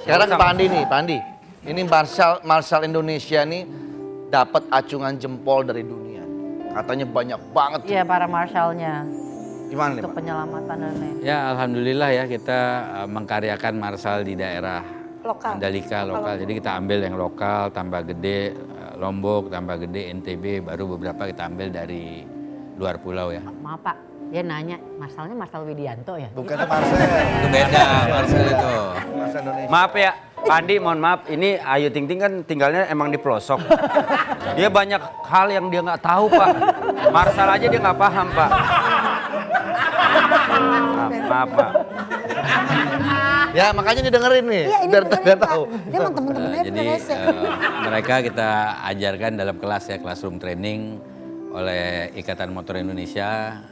Sekarang ke Pak Andi nih, Pak Andi. Ini Marshal Indonesia nih dapat acungan jempol dari dunia. Katanya banyak banget. Iya, para marshalnya. Gimana nih, Untuk Pak? penyelamatan dan lain. Ya alhamdulillah ya kita mengkaryakan Marshal di daerah Mandalika lokal. Jadi kita ambil yang lokal, tambah gede, Lombok, tambah gede, NTB, baru beberapa kita ambil dari luar pulau ya. Maaf Pak, dia nanya, Marsalnya Marsal Widianto ya? Bukan Marshal. Itu beda Marshal itu. Marshal Indonesia. Maaf ya, Pak Andi mohon maaf, ini Ayu Ting Ting kan tinggalnya emang di pelosok. Dia banyak hal yang dia nggak tahu Pak. Marshal aja dia nggak paham Pak. Maaf Pak. Ya makanya didengerin nih, Iya, ini biar beneran, Pak. tahu. Dia emang temen-temennya Jadi rese. mereka kita ajarkan dalam kelas ya, classroom training oleh Ikatan Motor Indonesia,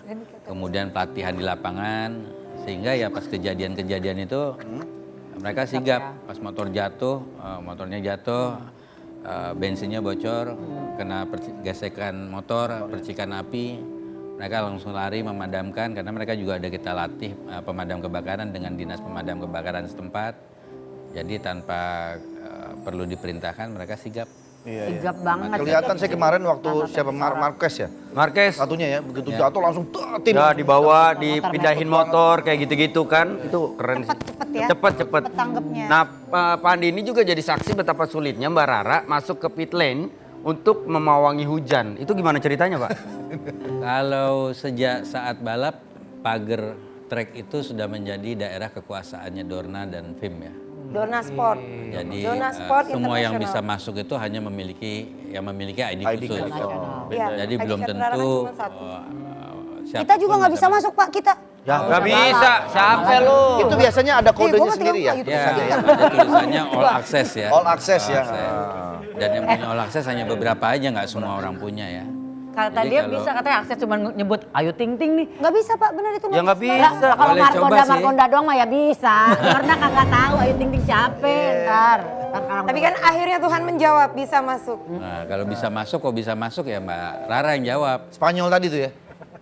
kemudian pelatihan di lapangan, sehingga ya pas kejadian-kejadian itu mereka sigap. Pas motor jatuh, motornya jatuh, bensinnya bocor, kena gesekan motor, percikan api, mereka langsung lari memadamkan karena mereka juga ada kita latih pemadam kebakaran dengan dinas pemadam kebakaran setempat. Jadi tanpa perlu diperintahkan mereka sigap. Iya, Sigap banget. Kelihatan saya kemarin waktu siapa Marquez ya. Marquez, Satunya ya, begitu jatuh langsung tim. ya dibawa, dipindahin motor kayak gitu-gitu kan. Itu keren sih. Cepet ya. Cepet. Cepet tanggapnya. Nah, Pak Andi ini juga jadi saksi betapa sulitnya Mbak Rara masuk ke pit lane untuk memawangi hujan. Itu gimana ceritanya, Pak? Kalau sejak saat balap, pagar trek itu sudah menjadi daerah kekuasaannya Dorna dan FIM ya. Dorna Sport. Jadi Dorna Sport semua yang bisa International. masuk itu hanya memiliki ID ID khusus. nasional. Iya, Jadi ID belum card tentu cuma satu. siapapun Kita juga nggak bisa masuk Pak, kita. Ya, Gak bisa, sampai lu. itu biasanya ada kodenya gua mah sendiri ya. tinggal Ya, saja ya. ada tulisannya all access ya. All access ya. Dan yang punya all access hanya beberapa aja, nggak semua orang punya ya. Kata Jadi dia kalau- bisa, katanya akses cuma nyebut Ayu Ting Ting nih. Nggak bisa Pak, benar itu Ya nggak bisa. bisa. Kalau Boleh coba Markonda, sih. Markonda doang mah ya bisa. Karena kagak tahu Ayu Ting Ting siapa ntar. Tapi kan akhirnya Tuhan menjawab bisa masuk. Nah, kalau bisa masuk, kok bisa masuk ya Mbak Rara yang jawab. Spanyol tadi tuh ya.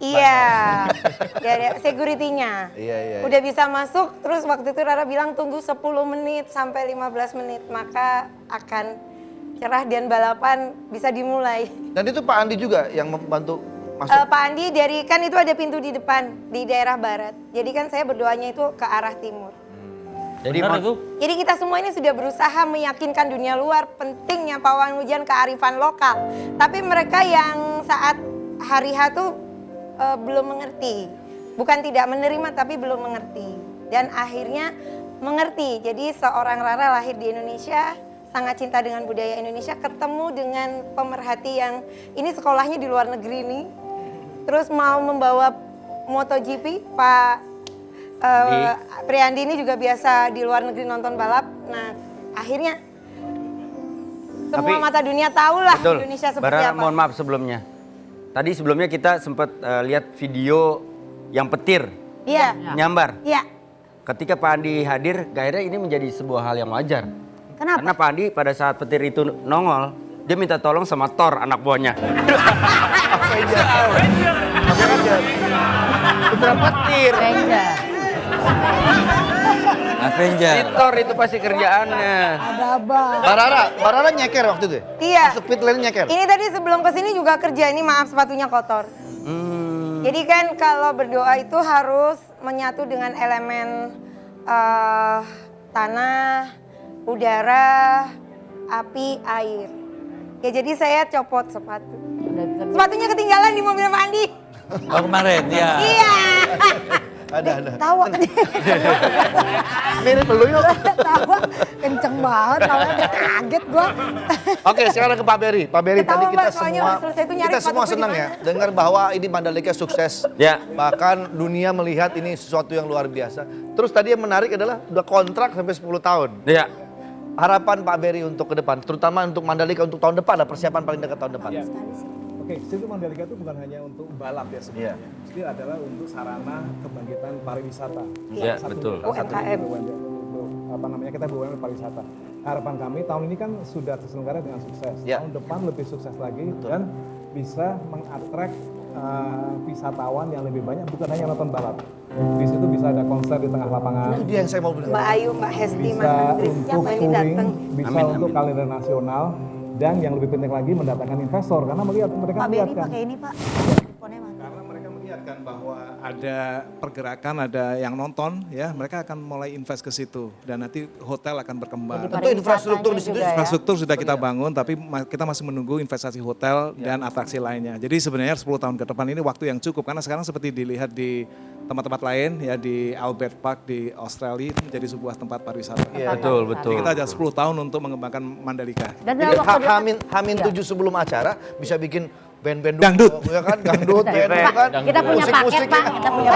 Iya, ya, security-nya. Iya. Udah bisa masuk, terus waktu itu Rara bilang tunggu 10 menit sampai 15 menit, maka akan cerah dan balapan bisa dimulai. Dan itu Pak Andi juga yang membantu masuk. Pak Andi dari kan itu ada pintu di depan di daerah barat. Jadi kan saya berdoanya itu ke arah timur. Jadi Jadi kita semua ini sudah berusaha meyakinkan dunia luar pentingnya pawang hujan kearifan lokal. Tapi mereka yang saat hari H tuh belum mengerti. Bukan tidak menerima tapi belum mengerti. Dan akhirnya mengerti. Jadi seorang Rara lahir di Indonesia, sangat cinta dengan budaya Indonesia, ketemu dengan pemerhati yang ini sekolahnya di luar negeri nih. Terus mau membawa MotoGP, Pak Priandi ini juga biasa di luar negeri nonton balap. Nah, akhirnya semua Tapi- mata dunia tahu lah betul. Indonesia Mbak seperti Rara, apa. mohon maaf sebelumnya. Tadi sebelumnya kita sempat lihat video yang petir Iya, nyambar. iya. Ketika Pak Andi hadir, akhirnya ini menjadi sebuah hal yang wajar. Kenapa? Karena Pak Andi pada saat petir itu nongol, dia minta tolong sama Thor anak buahnya. Putra petir. Avenger. Avenger. Si Thor itu pasti kerjaannya. Ada abang. Barara nyeker waktu itu ya? Iya. Masuk pit lane nyeker. Ini tadi sebelum kesini juga kerja, ini maaf sepatunya kotor. Jadi kan kalau berdoa itu harus menyatu dengan elemen tanah, udara, api, air. Ya jadi saya copot sepatu. Sepatunya ketinggalan di mobil mandi. Oh kemarin ya. Iya. Ada. Tawa. Mirip lu yuk. Tawa kenceng banget, tawa udah kaget gua. Oke, sekarang ke Pak Beri. Pak Beri, Ketawa, tadi kita Mbak, soalnya semua udah selesai itu nyari kita semua sepatuku di senang ya mana. dengar bahwa ini Mandalika sukses. Ya. Bahkan dunia melihat ini sesuatu yang luar biasa. Terus tadi yang menarik adalah udah kontrak sampai 10 tahun. Ya. Harapan Pak Beri untuk ke depan, terutama untuk Mandalika untuk tahun depan lah, persiapan paling dekat tahun depan. Oke, sirkuit Mandalika itu bukan hanya untuk balap ya sebenarnya. Itu adalah untuk sarana kebangkitan pariwisata. Iya, Salah satu- betul. salah satu UMKM. untuk apa namanya kita BUMN pariwisata. Harapan kami tahun ini kan sudah terselenggara dengan sukses. Ya. Tahun depan lebih sukses lagi dan bisa mengattract wisatawan yang lebih banyak, bukan hanya nonton balap. Di situ bisa ada konser di tengah lapangan. Itu dia yang saya mau bilang. Mbak Ayu, Mbak Hesti, Mas Bisa Andri, untuk siapa ini touring, datang? bisa Amin, untuk amin. kalender nasional, dan yang lebih penting lagi mendatangkan investor karena mereka Pak Beri melihatkan. pakai ini Pak. Teleponnya mana? Karena mereka melihatkan bahwa ada pergerakan, ada yang nonton, ya mereka akan mulai invest ke situ dan nanti hotel akan berkembang. Jadi Tentu infrastruktur di situ juga ya. Infrastruktur sudah kita bangun, tapi kita masih menunggu investasi hotel dan atraksi lainnya. Jadi sebenarnya 10 tahun ke depan ini waktu yang cukup karena sekarang seperti dilihat di tempat-tempat lain ya di Albert Park di Australia itu menjadi sebuah tempat pariwisata. Betul, betul. Jadi kita ada 10 tahun untuk mengembangkan Mandalika. Dan Jadi dalam waktu dekat- Hamin Iya. 7 sebelum acara bisa bikin band-band Dangdut. ya kan, dangdut, band, Pak, kan. kita punya paket Musik-musik Pak, ya. kita punya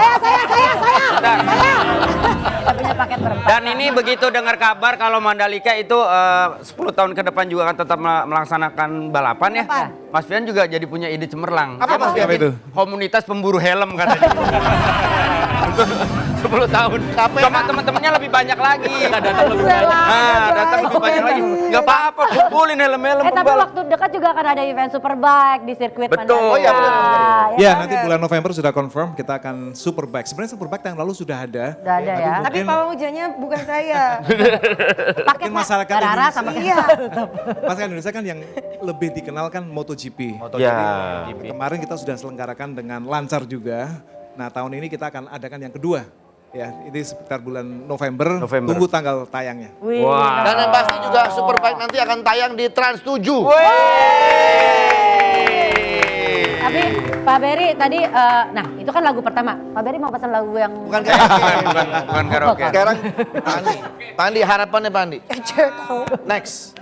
kita punya paket berempat. Dan ini begitu dengar kabar kalau Mandalika itu 10 tahun ke depan juga akan tetap melaksanakan balapan ya. Mas Fian juga jadi punya ide cemerlang. Apa Mas Fian? Apa itu? Komunitas pemburu helm katanya. Untuk 10 tahun. Sama teman-temannya lebih banyak lagi. Datang lebih banyak. Nah, datang lebih banyak lagi. Gak apa-apa, kumpulin helm-helm Tapi pembalap. waktu dekat juga akan ada event Superbike di sirkuit Betul. Mandalika. Oh iya, benar, benar. Ya, kan? nanti bulan November sudah confirm kita akan Superbike. Sebenarnya Superbike yang lalu sudah ada. Udah ada ya. Tapi pawang hujannya bukan saya. Paket Mungkin masyarakat Rara sama Iya. Masyarakat Indonesia kan yang lebih dikenal kan MotoGP. Ya. Kemarin kita sudah selenggarakan dengan lancar juga. Nah tahun ini kita akan adakan yang kedua. Ya, ini sekitar bulan November. November. Tunggu tanggal tayangnya. Wih. Wah. Dan yang pasti juga Superbike nanti akan tayang di Trans 7. Tapi Pak Beri tadi, nah itu kan lagu pertama. Pak Beri mau pesan lagu yang Bukan karaoke. Bukan karaoke. Sekarang Pandi harapannya Pandi. Next.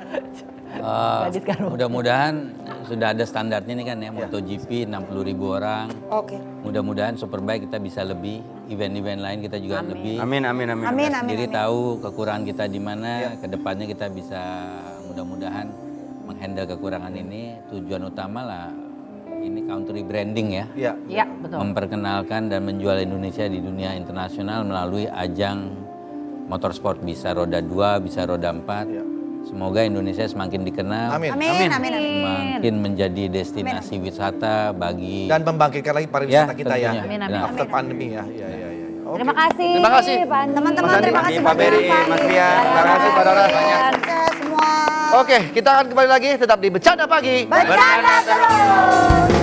Gadis karaoke. Mudah-mudahan sudah ada standarnya nih kan ya, MotoGP 60.000 orang. Oke. Mudah-mudahan Superbike kita bisa lebih, event-event lain kita juga lebih. Amin, amin, amin. Amin, Kita amin, sendiri amin. tahu kekurangan kita di mana, kedepannya kita bisa mudah-mudahan menghandle kekurangan ini. Tujuan utama lah ini country branding ya. Iya. Iya, betul. Memperkenalkan dan menjual Indonesia di dunia internasional melalui ajang motorsport, bisa roda 2, bisa roda 4. Semoga Indonesia semakin dikenal, Amin. Amin, amin, amin. semakin menjadi destinasi wisata bagi Dan membangkitkan lagi pariwisata Ya, kita ya. tentunya. Amin, amin. After pandemi ya. Iya, iya, iya. Oke. Terima kasih. Terima kasih. Pak Teman-teman, Mas Andi, terima kasih Pak banyak. Beri, Mas Fian. Terima kasih Pak Dara. Sukses semua. Oke, kita akan kembali lagi tetap di Bercanda Pagi. Bercanda terus.